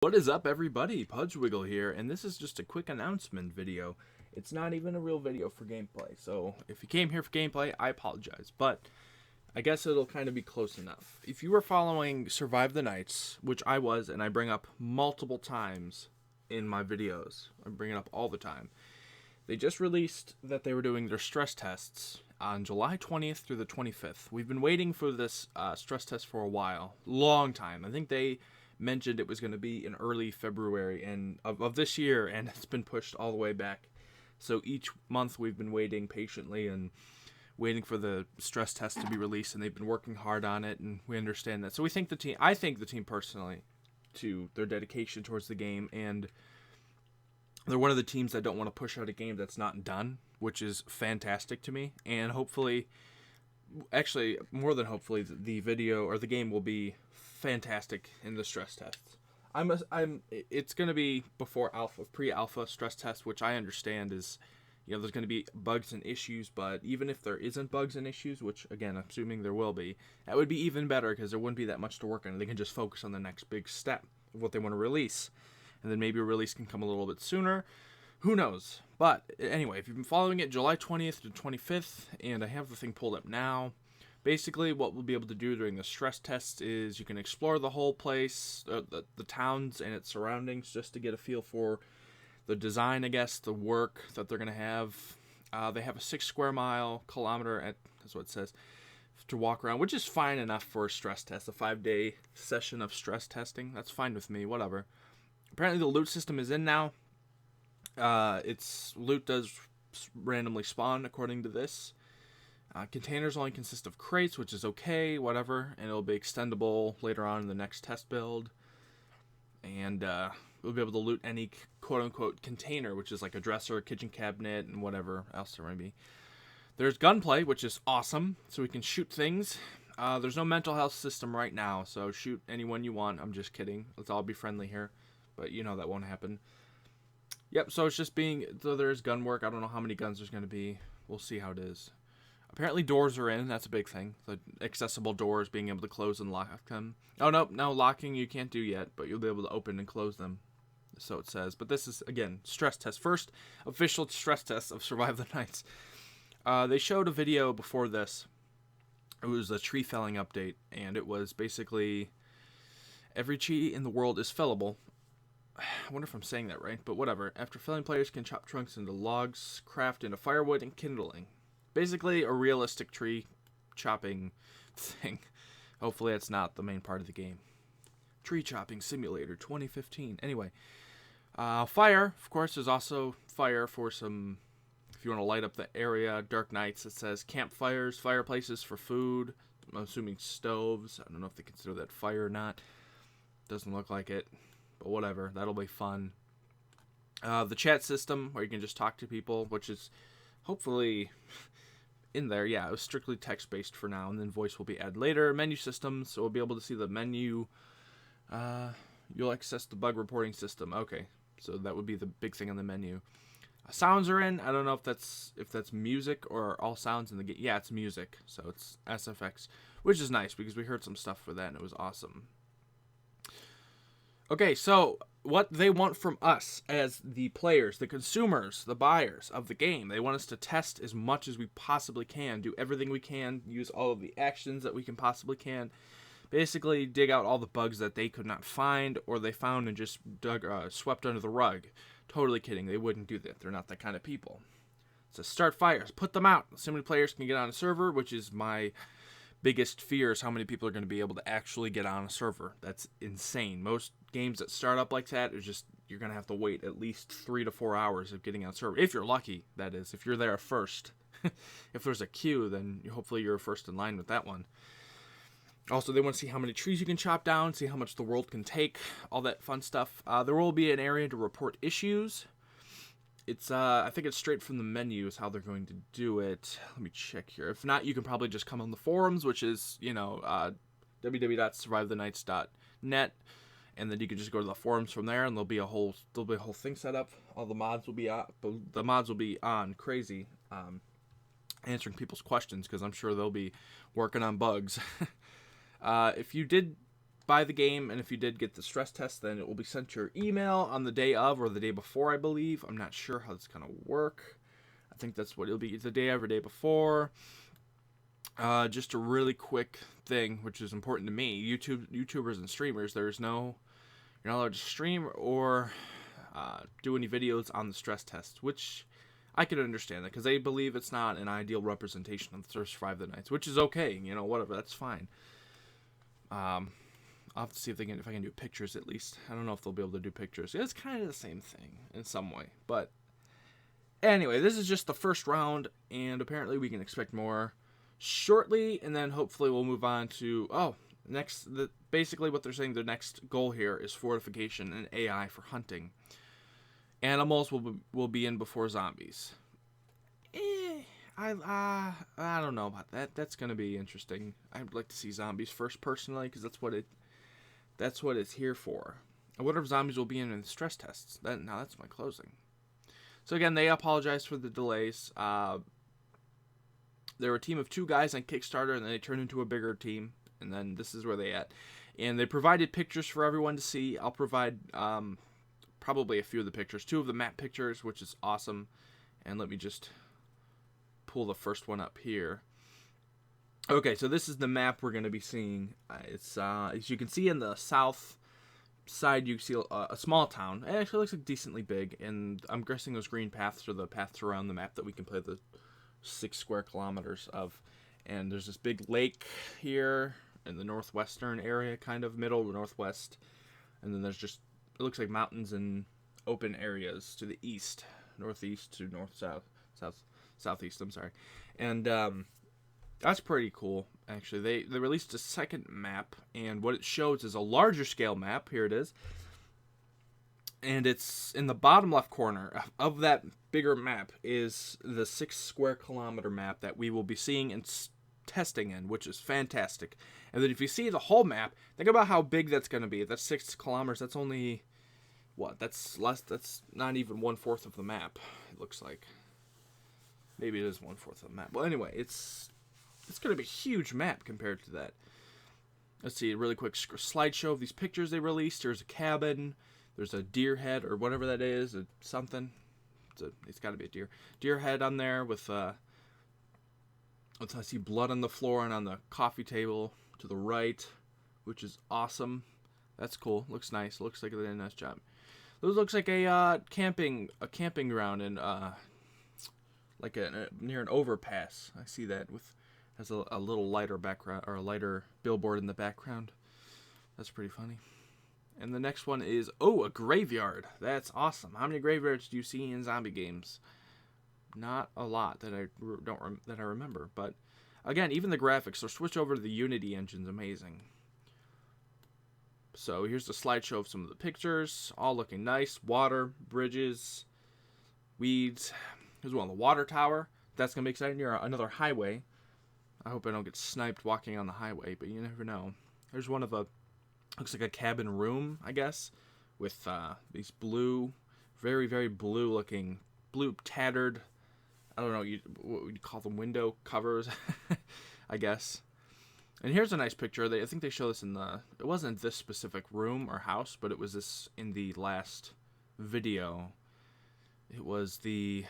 What is up, everybody? Pudgewiggle here, and this is just a quick announcement video. It's not even a real video for gameplay, so if you came here for gameplay, I apologize, but I guess it'll kind of be close enough. If you were following Survive the Nights, which I was, and I bring up multiple times in my videos, I bring it up all the time, they just released that they were doing their stress tests on July 20th through the 25th. We've been waiting for this stress test for a while, long time. I think they mentioned it was going to be in early February and of this year, and it's been pushed all the way back. So each month we've been waiting patiently and waiting for the stress test to be released, and they've been working hard on it, and we understand that. So we think the team, I think the team personally, to their dedication towards the game, and they're one of the teams that don't want to push out a game that's not done, which is fantastic to me. And hopefully, actually more than hopefully, the video or the game will be fantastic in the stress tests. It's going to be before pre-alpha stress test, which I understand is, there's going to be bugs and issues, but even if there isn't bugs and issues, which again, I'm assuming there will be, that would be even better because there wouldn't be that much to work on. They can just focus on the next big step of what they want to release. And then maybe a release can come a little bit sooner. Who knows? But anyway, if you've been following it, July 20th to 25th, and I have the thing pulled up now. Basically, what we'll be able to do during the stress test is you can explore the whole place, the towns and its surroundings, just to get a feel for the design, I guess, the work that they're going to have. They have a 6 square mile kilometer, that's what it says, to walk around, which is fine enough for a stress test. A 5-day session of stress testing, that's fine with me, whatever. Apparently the loot system is in now. Its loot does randomly spawn, according to this. Containers only consist of crates, which is okay, whatever, and it'll be extendable later on in the next test build. And we'll be able to loot any quote-unquote container, which is like a dresser, kitchen cabinet, and whatever else there may be. There's gunplay, which is awesome, so we can shoot things. There's no mental health system right now, so shoot anyone you want. I'm just kidding. Let's all be friendly here, but you know that won't happen. Yep, so it's just so there's gun work. I don't know how many guns there's going to be. We'll see how it is. Apparently doors are in. That's a big thing. The accessible doors, being able to close and lock them. Oh, no, locking you can't do yet, but you'll be able to open and close them. So it says. But this is, again, stress test. First official stress test of Survive the Nights. They showed a video before this. It was a tree felling update, and it was basically every tree in the world is fellable. I wonder if I'm saying that right, but whatever. After felling, players can chop trunks into logs, craft into firewood, and kindling. Basically a realistic tree chopping thing. Hopefully that's not the main part of the game. Tree Chopping Simulator 2015. Anyway, fire, of course, is also fire for some, if you want to light up the area, dark nights. It says campfires, fireplaces for food. I'm assuming stoves. I don't know if they consider that fire or not. Doesn't look like it, but whatever. That'll be fun. The chat system, where you can just talk to people, which is hopefully in there. Yeah, it was strictly text-based for now, and then voice will be added later. Menu system, so we'll be able to see the menu. You'll access the bug reporting system. Okay, so that would be the big thing on the menu. Sounds are in. I don't know if that's music or all sounds in the game. Yeah, it's music, so it's SFX, which is nice because we heard some stuff for that, and it was awesome. Okay, so what they want from us as the players, the consumers, the buyers of the game, they want us to test as much as we possibly can, do everything we can, use all of the actions that we can possibly can, basically dig out all the bugs that they could not find or they found and just swept under the rug. Totally kidding, they wouldn't do that. They're not that kind of people. So start fires, put them out. So many players can get on a server, which is my biggest fear, is how many people are going to be able to actually get on a server. That's insane. Most games that start up like that is just, you're going to have to wait at least 3 to 4 hours of getting on a server. If you're lucky, that is. If you're there first. If there's a queue, then hopefully you're first in line with that one. Also, they want to see how many trees you can chop down, see how much the world can take, all that fun stuff. There will be an area to report issues. It's I think it's straight from the menu is how they're going to do it. Let me check here. If not, you can probably just come on the forums, which is, www.survivethenights.net, and then you can just go to the forums from there, and there'll be a whole thing set up. All the mods will be on crazy, answering people's questions, because I'm sure they'll be working on bugs. If you did buy the game, and if you did get the stress test, then it will be sent to your email on the day of or the day before, I believe. I'm not sure how it's going to work. I think that's what it'll be. It's the day of or day before. Just a really quick thing, which is important to me. YouTubers and streamers, you're not allowed to stream or do any videos on the stress test, which I can understand that because they believe it's not an ideal representation of the Survive the Nights, which is okay. Whatever, that's fine. I'll have to see if I can do pictures at least. I don't know if they'll be able to do pictures. It's kind of the same thing in some way, but anyway, this is just the first round, and apparently we can expect more shortly, and then hopefully we'll move on to basically what they're saying the next goal here is fortification and AI for hunting. Animals will be in before zombies. I don't know about that. That's gonna be interesting. I'd like to see zombies first personally because that's what it's here for. I wonder if zombies will be in the stress tests. Now that's my closing. So again, they apologize for the delays. They were a team of 2 guys on Kickstarter, and then they turned into a bigger team, and then this is where they at. And they provided pictures for everyone to see. I'll provide probably a few of the pictures. 2 of the map pictures, which is awesome. And let me just pull the first one up here. Okay, so this is the map we're going to be seeing. It's as you can see in the south side, you see a small town. It actually looks like decently big, and I'm guessing those green paths are the paths around the map that we can play the 6 square kilometers of. And there's this big lake here in the northwestern area, kind of middle northwest, and then there's just, it looks like mountains and open areas to the east, northeast to southeast, I'm sorry. And that's pretty cool, actually. They released a second map, and what it shows is a larger scale map. Here it is. And it's in the bottom left corner of that bigger map is the 6 square kilometer map that we will be seeing and testing in, which is fantastic. And then if you see the whole map, think about how big that's going to be. That's 6 kilometers. That's only, that's not even 1/4 of the map, it looks like. Maybe it is 1/4 of the map. Well, anyway, it's going to be a huge map compared to that. Let's see, a really quick slideshow of these pictures they released. There's a cabin. There's a deer head, or whatever that is, something. It's got to be a deer head on there with, I see blood on the floor and on the coffee table to the right, which is awesome. That's cool. Looks nice. Looks like they did a nice job. This looks like a camping ground in near an overpass. I see that has a little lighter background, or a lighter billboard in the background. That's pretty funny. And the next one is, a graveyard. That's awesome. How many graveyards do you see in zombie games? Not a lot that I remember. But again, even the graphics. So switch over to the Unity engine's amazing. So here's the slideshow of some of the pictures, all looking nice. Water, bridges, weeds. Here's one on the water tower. That's gonna be exciting. Near another highway. I hope I don't get sniped walking on the highway, but you never know. There's one of looks like a cabin room, I guess, with these blue, very, very blue tattered, I don't know, what would you call them, window covers, I guess. And here's a nice picture. I think they show this it wasn't this specific room or house, but it was this in the last video. It was them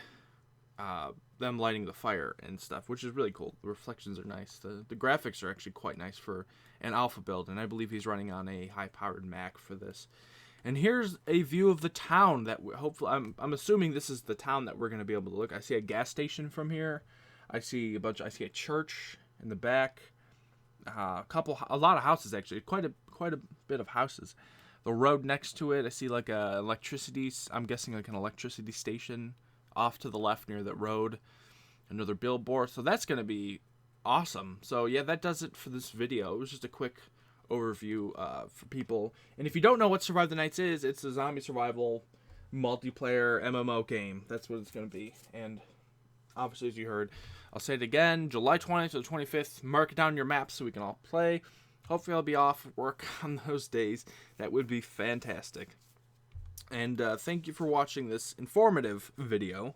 lighting the fire and stuff, which is really cool. The reflections are nice. The graphics are actually quite nice for an alpha build, and I believe he's running on a high-powered Mac for this. And here's a view of the town that hopefully, I'm assuming this is the town that we're going to be able to look. I see a gas station from here. I see a church in the back. A lot of houses, actually. Quite a bit of houses. The road next to it, I see like I'm guessing like an electricity station off to the left near that road. Another billboard. So that's going to be awesome. So yeah, that does it for this video. It was just a quick overview for people. And if you don't know what Survive the Nights is, it's a zombie survival multiplayer MMO game. That's what it's going to be. And obviously, as you heard, I'll say it again, July 20th to the 25th. Mark it down your map so we can all play. Hopefully I'll be off work on those days. That would be fantastic. And thank you for watching this informative video.